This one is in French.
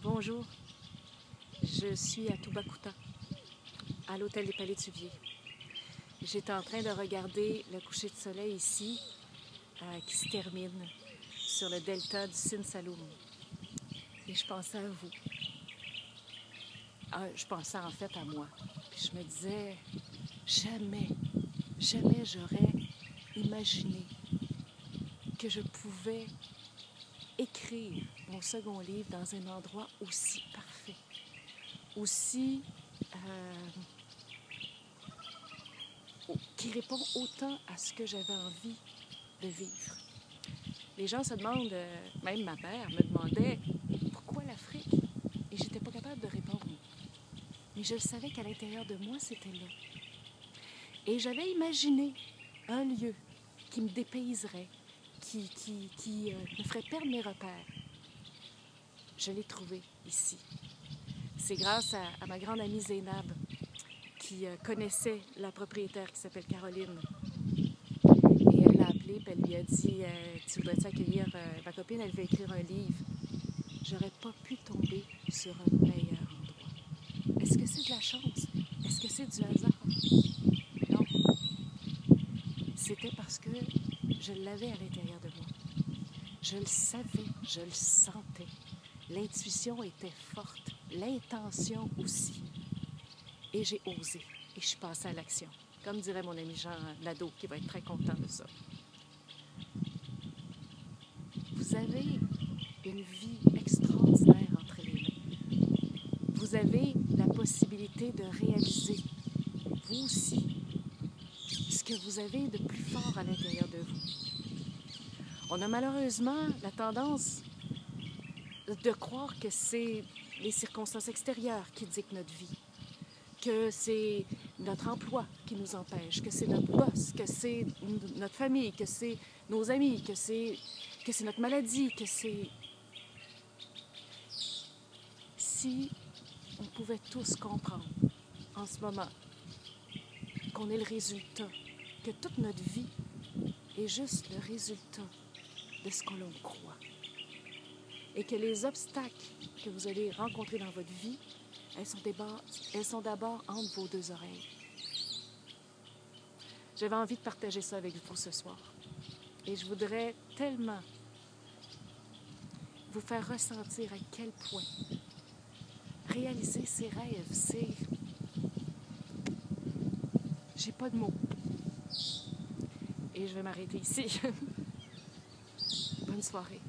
Bonjour, je suis à Toubacouta, à l'hôtel des Palais de Suvier. J'étais en train de regarder le coucher de soleil ici, qui se termine sur le delta du Sine Saloum. Et je pensais à vous. Je pensais en fait à moi. Puis je me disais, jamais j'aurais imaginé que je pouvais écrire mon second livre dans un endroit aussi parfait, aussi qui répond autant à ce que j'avais envie de vivre. Les gens se demandent, même ma mère me demandait pourquoi l'Afrique, et j'étais pas capable de répondre. Mais je savais qu'à l'intérieur de moi, c'était là. Et j'avais imaginé un lieu qui me dépayserait, qui me ferait perdre mes repères. Je l'ai trouvé ici. C'est grâce à ma grande amie Zénab, qui connaissait la propriétaire qui s'appelle Caroline. Et elle l'a appelée, puis elle lui a dit tu voudrais-tu accueillir ma copine, elle veut écrire un livre. J'aurais pas pu tomber sur un meilleur endroit. Est-ce que c'est de la chance? Est-ce que c'est du hasard? Non. C'était parce que je l'avais à l'intérieur de moi. Je le savais, je le sentais. L'intuition était forte, l'intention aussi. Et j'ai osé, et je suis passée à l'action. Comme dirait mon ami Jean Nadeau, qui va être très content de ça. Vous avez une vie extraordinaire entre les mains. Vous avez la possibilité de réaliser, vous aussi, ce que vous avez de plus fort à l'intérieur de vous. On a malheureusement la tendance de croire que c'est les circonstances extérieures qui dictent notre vie, que c'est notre emploi qui nous empêche, que c'est notre boss, que c'est notre famille, que c'est nos amis, que c'est notre maladie, que c'est... Si on pouvait tous comprendre en ce moment qu'on est le résultat, que toute notre vie est juste le résultat de ce qu'on croit, et que les obstacles que vous allez rencontrer dans votre vie, elles sont d'abord entre vos deux oreilles. J'avais envie de partager ça avec vous ce soir. Et je voudrais tellement vous faire ressentir à quel point réaliser ses rêves, c'est... J'ai pas de mots. Et je vais m'arrêter ici. Bonne soirée.